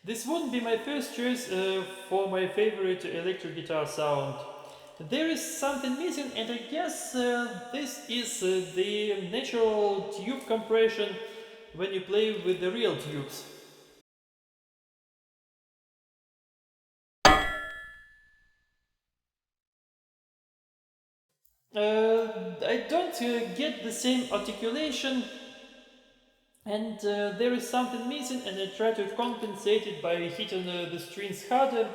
This wouldn't be my first choice for my favorite electric guitar sound. There is something missing, and I guess this is the natural tube compression when you play with the real tubes. I don't get the same articulation, and there is something missing, and I try to compensate it by hitting the strings harder,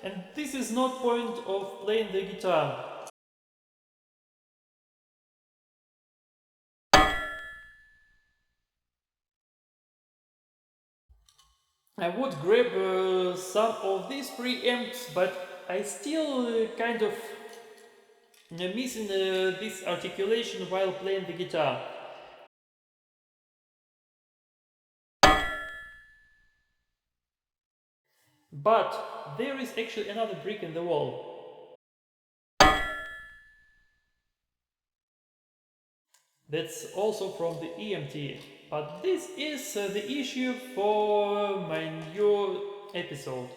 and this is not point of playing the guitar. I would grab some of these preamps, but I still kind of missing this articulation while playing the guitar. But there is actually another brick in the wall. That's also from the AMT. But this is the issue for my new episode.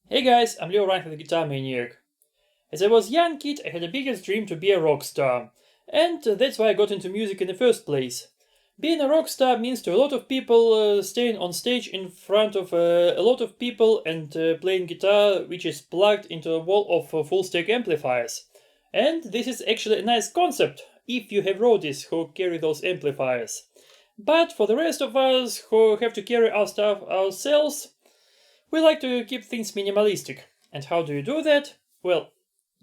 Hey guys, I'm Reinhardt, the guitar maniac. As I was a young kid, I had a biggest dream to be a rock star, and that's why I got into music in the first place. Being a rock star means to a lot of people staying on stage in front of a lot of people and playing guitar which is plugged into a wall of full stack amplifiers. And this is actually a nice concept if you have roadies who carry those amplifiers. But for the rest of us who have to carry our stuff ourselves, we like to keep things minimalistic. And how do you do that? Well,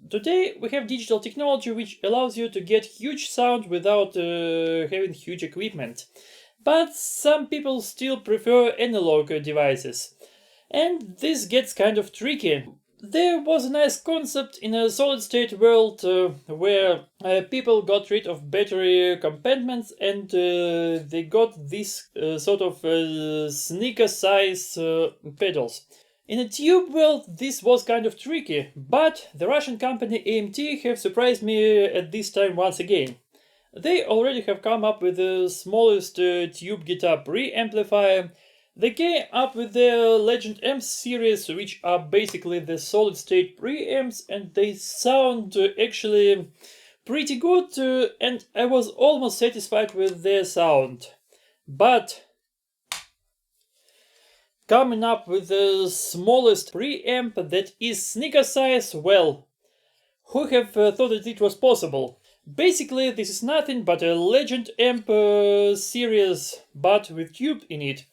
today we have digital technology which allows you to get huge sound without having huge equipment. But some people still prefer analog devices. And this gets kind of tricky. There was a nice concept in a solid state world where people got rid of battery compartments and they got this sort of sneaker size pedals. In a tube world, this was kind of tricky, but the Russian company AMT have surprised me at this time once again. They already have come up with the smallest tube guitar preamplifier. They came up with the Legend Amps series, which are basically the solid state preamps, and they sound actually pretty good, and I was almost satisfied with their sound. But coming up with the smallest preamp that is sneaker size, well, who have thought that it was possible? Basically, this is nothing but a Legend Amp series, but with tube in it.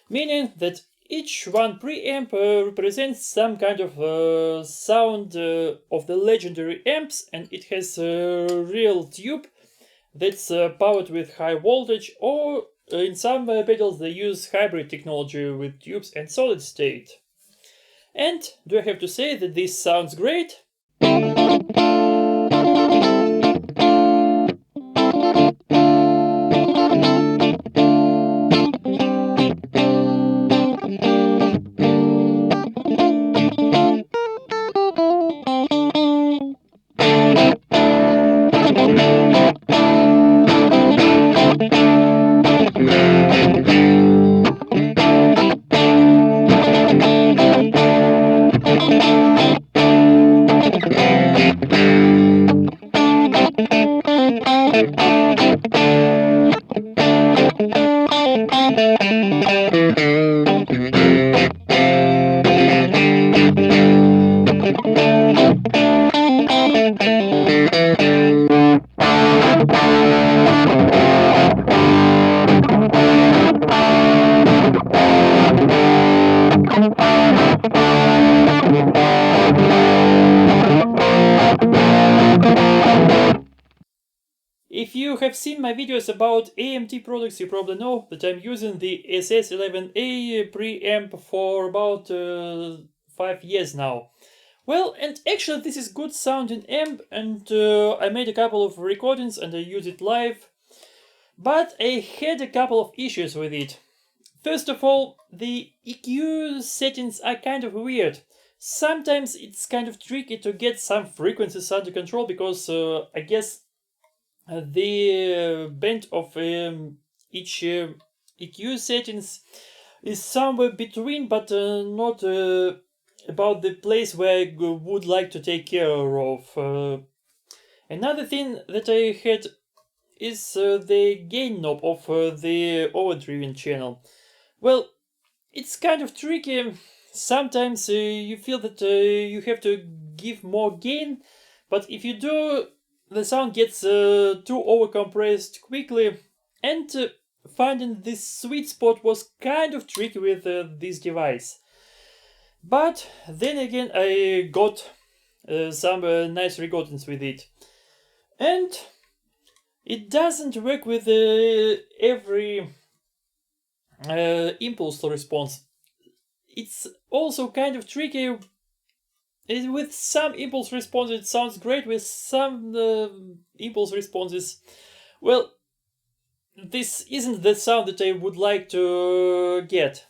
Meaning that each one preamp represents some kind of sound of the legendary amps, and it has a real tube that's powered with high voltage, or in some pedals they use hybrid technology with tubes and solid state. And do I have to say that this sounds great? If you have seen my videos about AMT products, you probably know that I'm using the SS11A preamp for about 5 years now. Well, and actually this is good sounding amp, and I made a couple of recordings and I use it live. But I had a couple of issues with it. First of all, the EQ settings are kind of weird. Sometimes it's kind of tricky to get some frequencies under control because I guess the band of each EQ settings is somewhere between, but not about the place where I would like to take care of. Another thing that I had is the gain knob of the overdriven channel. Well, it's kind of tricky. Sometimes you feel that you have to give more gain, but if you do, the sound gets too overcompressed quickly, and finding this sweet spot was kind of tricky with this device. But then again, I got some nice recordings with it. And it doesn't work with every impulse response. It's also kind of tricky. With some impulse responses it sounds great, with some impulse responses, well, this isn't the sound that I would like to get.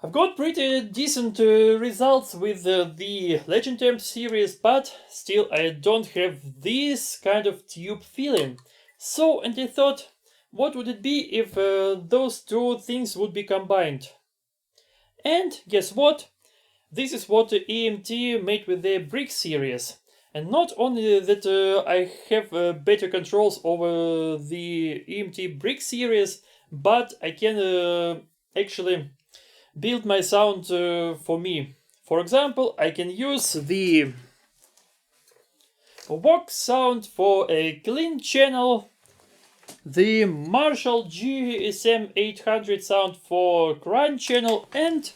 I've got pretty decent results with the Legend Amp series, but still I don't have this kind of tube feeling. So, and I thought, what would it be if those two things would be combined? And guess what? This is what AMT made with their Brick series. And not only that I have better controls over the AMT Brick series, but I can actually build my sound for me. For example, I can use the Vox sound for a clean channel, the Marshall GSM 800 sound for crunch channel, and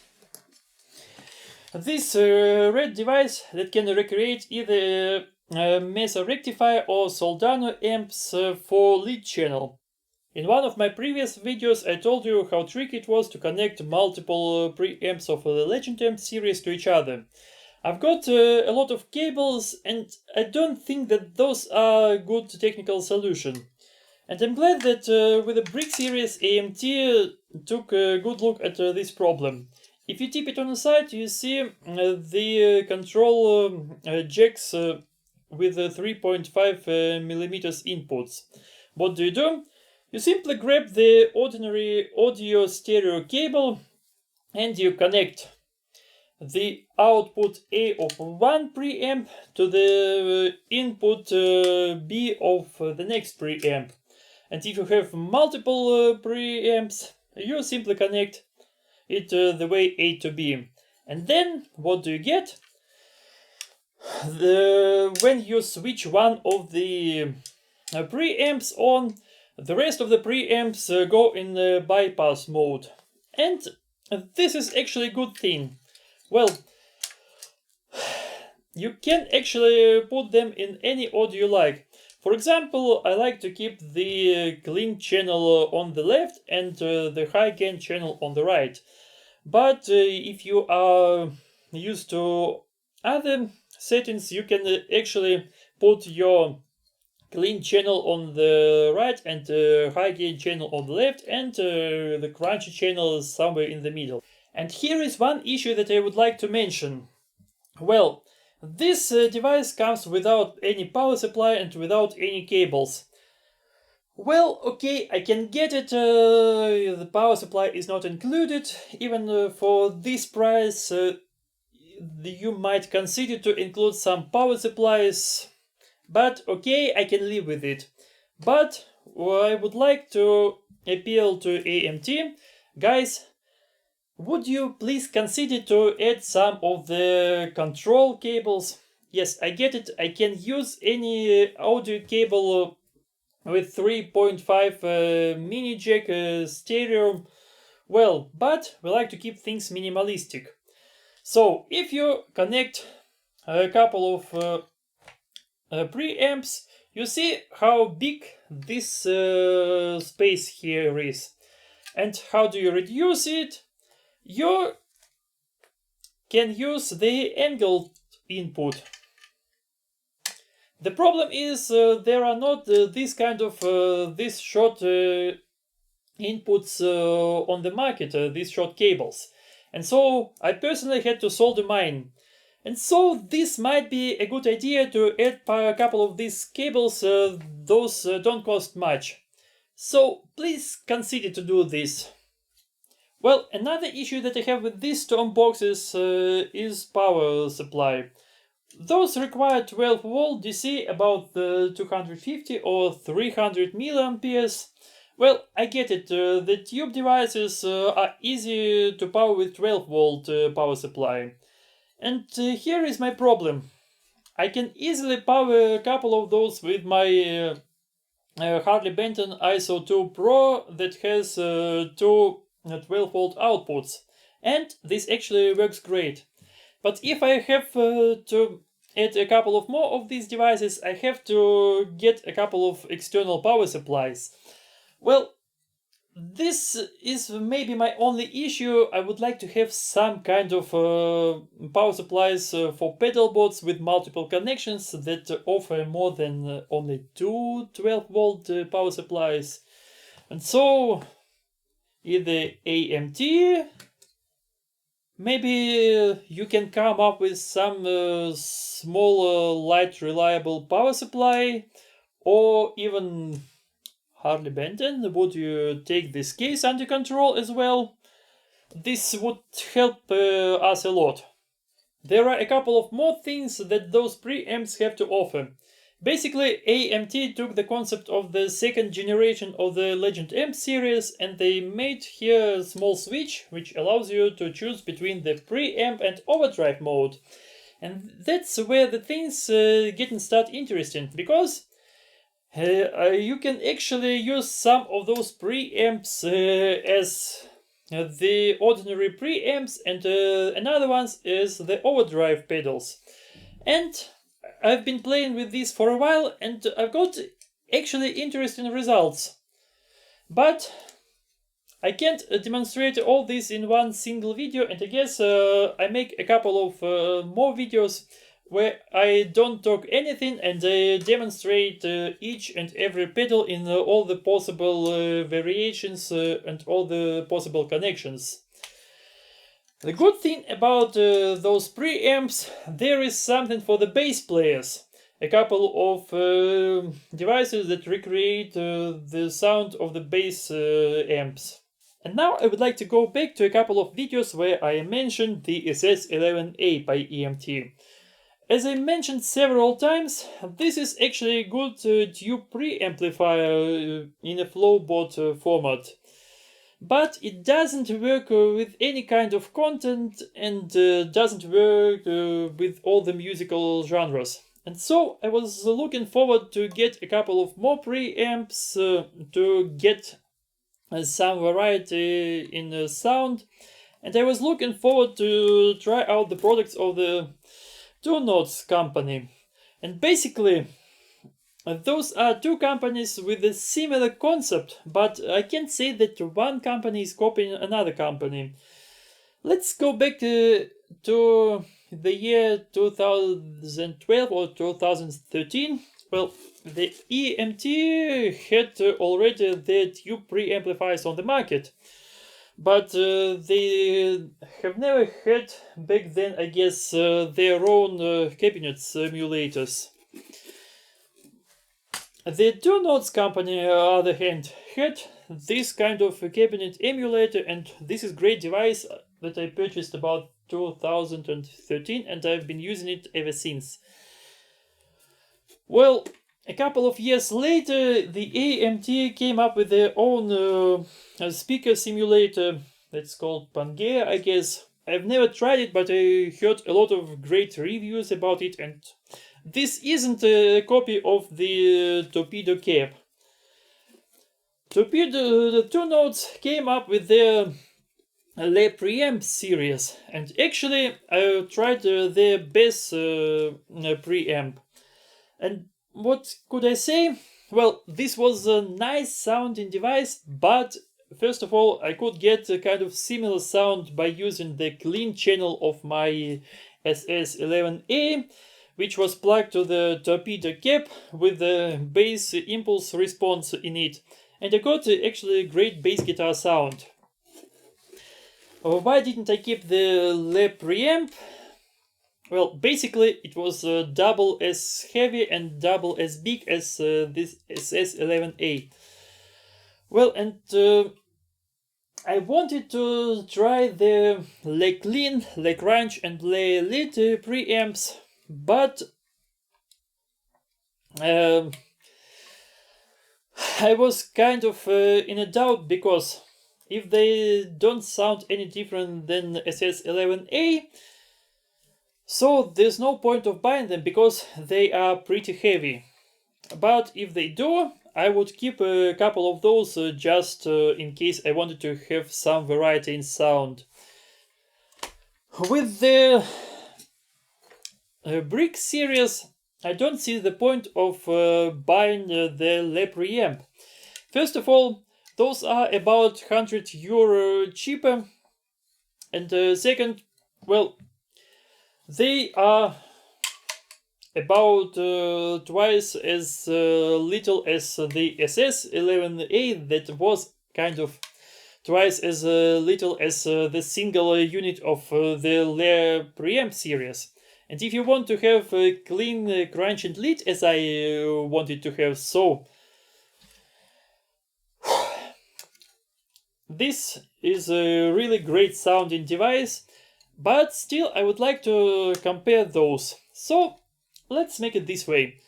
this red device that can recreate either Mesa rectifier or Soldano amps for lead channel. In one of my previous videos I told you how tricky it was to connect multiple preamps of the Legend Amp series to each other. I've got a lot of cables and I don't think that those are a good technical solution. And I'm glad that with the Brick series AMT took a good look at this problem. If you tip it on the side, you see the control jacks with 3.5 millimeters inputs. What do? You simply grab the ordinary audio stereo cable and you connect the output A of one preamp to the input B of the next preamp. And if you have multiple preamps, you simply connect it the way A to B. And then what do you get? When you switch one of the preamps on, the rest of the preamps go in bypass mode. And this is actually a good thing. Well, you can actually put them in any audio you like. For example, I like to keep the clean channel on the left and the high gain channel on the right. But if you are used to other settings, you can actually put your clean channel on the right and high gain channel on the left, and the crunchy channel is somewhere in the middle. And here is one issue that I would like to mention. Well, this device comes without any power supply and without any cables. Well, okay, I can get it, the power supply is not included. Even for this price, you might consider to include some power supplies. But okay, I can live with it. But I would like to appeal to AMT. Guys, would you please consider to add some of the control cables? Yes, I get it. I can use any audio cable with 3.5 mini jack stereo. Well, but we like to keep things minimalistic. So if you connect a couple of preamps, you see how big this space here is. And how do you reduce it? You can use the Engl input. The problem is there are not this kind of this short inputs on the market, these short cables. And so I personally had to solder mine. And so this might be a good idea to add a couple of these cables, those don't cost much. So please consider to do this. Well, another issue that I have with these Stomp boxes is power supply. Those require 12 volt DC, about 250 or 300 milliamperes. Well, I get it, the tube devices are easy to power with 12 volt power supply. And here is my problem. I can easily power a couple of those with my Harley Benton ISO 2 Pro that has two 12 volt outputs. And this actually works great. But if I have to add a couple of more of these devices, I have to get a couple of external power supplies. Well, this is maybe my only issue. I would like to have some kind of power supplies for pedal boards with multiple connections that offer more than only two 12 volt power supplies. And so either AMT, maybe you can come up with some small, light, reliable power supply, or even Harley Benton, would you take this case under control as well? This would help us a lot. There are a couple of more things that those preamps have to offer. Basically, AMT took the concept of the second generation of the Legend Amp series and they made here a small switch which allows you to choose between the preamp and overdrive mode. And that's where the things getting start interesting, because you can actually use some of those preamps as the ordinary preamps, and another ones is the overdrive pedals. And I've been playing with these for a while and I've got actually interesting results. But I can't demonstrate all this in one single video, and I guess I make a couple of more videos where I don't talk anything and demonstrate each and every pedal in all the possible variations and all the possible connections. The good thing about those preamps, there is something for the bass players. A couple of devices that recreate the sound of the bass amps. And now I would like to go back to a couple of videos where I mentioned the SS11A by AMT. As I mentioned several times, this is actually a good tube preamplifier in a flowboard format. But it doesn't work with any kind of content and doesn't work with all the musical genres. And so I was looking forward to get a couple of more preamps to get some variety in sound. And I was looking forward to try out the products of the Two Notes company. And basically, those are two companies with a similar concept, but I can't say that one company is copying another company. Let's go back to the year 2012 or 2013. Well, the AMT had already their tube preamplifiers on the market, but they have never had back then, I guess, their own cabinet simulators. The Two Notes company, on the other hand, had this kind of cabinet emulator, and this is a great device that I purchased about 2013, and I've been using it ever since. Well, a couple of years later, the AMT came up with their own speaker simulator that's called Pangea, I guess. I've never tried it, but I heard a lot of great reviews about it, and this isn't a copy of the Torpedo Cap. The Two Notes came up with their Le Preamp series, and actually I tried their bass preamp. And what could I say? Well, this was a nice sounding device, but first of all, I could get a kind of similar sound by using the clean channel of my SS11A, which was plugged to the torpedo cap with the bass impulse response in it, and I got actually a great bass guitar sound. Why didn't I keep the lap preamp? Well, basically it was double as heavy and double as big as this SS11A. Well, and I wanted to try the Le Clean, Le Crunch and Le Lead preamps, but I was kind of in a doubt, because if they don't sound any different than SS11A, so there's no point of buying them because they are pretty heavy. But if they do, I would keep a couple of those just in case I wanted to have some variety in sound. With the Brick series, I don't see the point of buying the Le Preamp. First of all, those are about €100 cheaper, and second, well, they are about twice as little as the SS11A, that was kind of twice as little as the single unit of the Le Preamp series. And if you want to have a clean crunch and lead, as I wanted to have, so this is a really great sounding device, but still I would like to compare those. So let's make it this way.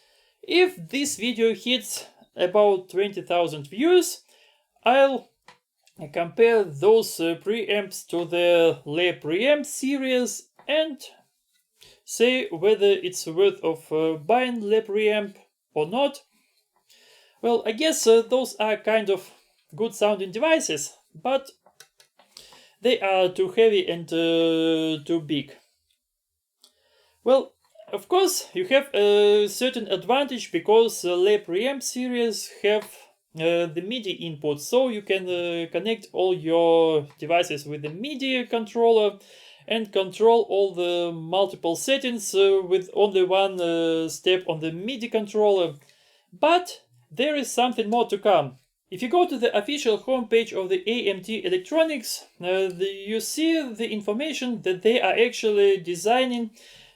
If this video hits about 20,000 views, I'll compare those preamps to the Le Preamp series and say whether it's worth of buying Le Preamp or not. Well, I guess those are kind of good sounding devices, but they are too heavy and too big. Well, of course, you have a certain advantage because Le Preamp series have the MIDI input, so you can connect all your devices with the MIDI controller and control all the multiple settings with only one step on the MIDI controller. But there is something more to come. If you go to the official homepage of the AMT Electronics, you see the information that they are actually designing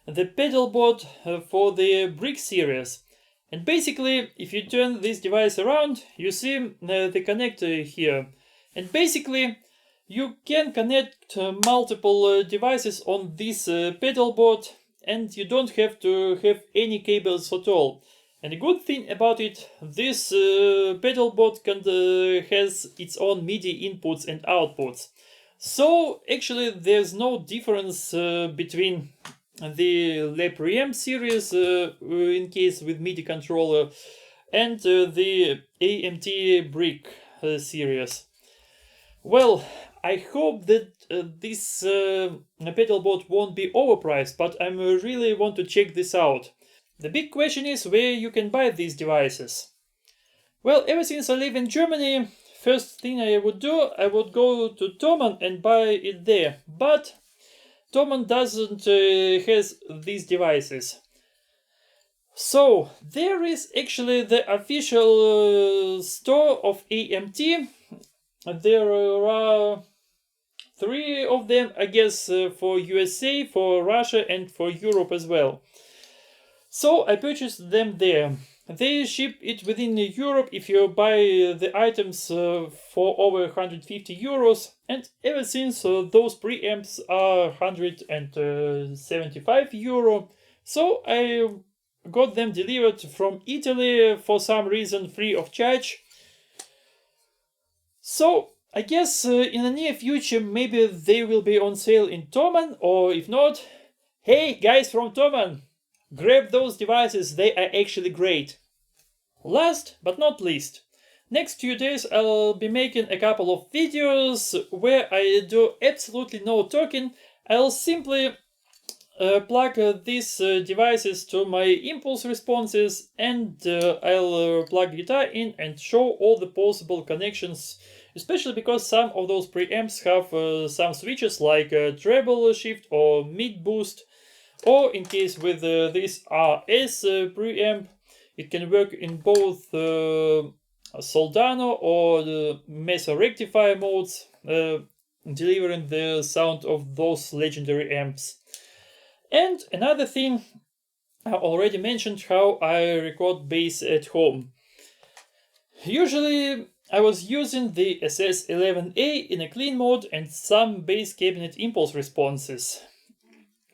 the pedal board for the Brick series. And basically, if you turn this device around, you see the connector here. And basically, you can connect multiple devices on this pedal board, and you don't have to have any cables at all. And the good thing about it, this pedal board has its own MIDI inputs and outputs. So actually there's no difference between the Le Preamp series in case with MIDI controller and the AMT Brick series. Well, I hope that this pedal board won't be overpriced, but I really want to check this out. The big question is where you can buy these devices. Well, ever since I live in Germany, first thing I would do, I would go to Thomann and buy it there. But Thomann doesn't has these devices. So there is actually the official store of AMT. There are 3 of them, I guess, for USA, for Russia and for Europe as well. So I purchased them there. They ship it within Europe if you buy the items for over €150, and ever since those preamps are €175. So I got them delivered from Italy for some reason free of charge. So I guess in the near future maybe they will be on sale in Thomann, or if not, hey guys from Thomann, grab those devices, they are actually great. Last but not least, next few days I'll be making a couple of videos where I do absolutely no talking. I'll simply plug these devices to my impulse responses, and I'll plug guitar in and show all the possible connections, especially because some of those preamps have some switches like treble shift or mid boost. Or in case with this RS preamp, it can work in both Soldano or the Mesa rectifier modes, delivering the sound of those legendary amps. And another thing, I already mentioned how I record bass at home. Usually I was using the SS11A in a clean mode and some bass cabinet impulse responses.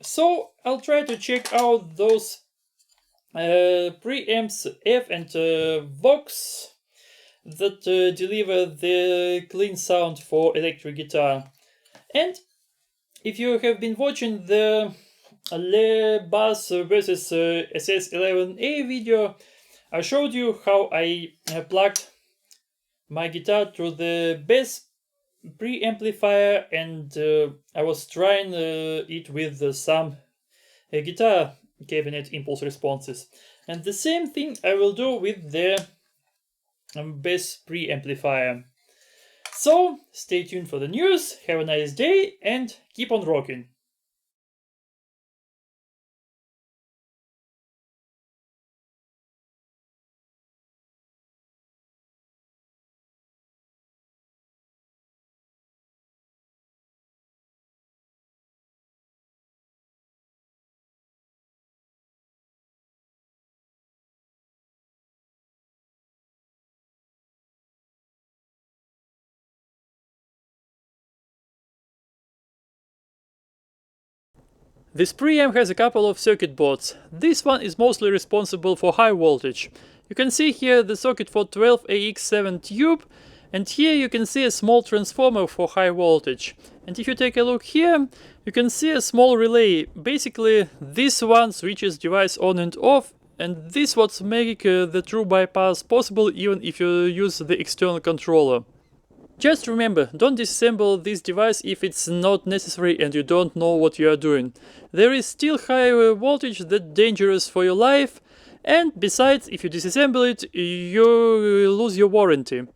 So I'll try to check out those preamps F and Vox that deliver the clean sound for electric guitar. And if you have been watching the Le Bass versus SS11A video, I showed you how I plugged my guitar through the bass preamplifier, and I was trying it with some guitar cabinet impulse responses. And the same thing I will do with the bass preamplifier. So stay tuned for the news, have a nice day, and keep on rocking. This preamp has a couple of circuit boards. This one is mostly responsible for high voltage. You can see here the socket for 12AX7 tube, and here you can see a small transformer for high voltage. And if you take a look here, you can see a small relay. Basically, this one switches device on and off, and this what makes the true bypass possible even if you use the external controller. Just remember, don't disassemble this device if it's not necessary and you don't know what you are doing. There is still high voltage that's dangerous for your life, and besides, if you disassemble it, you lose your warranty.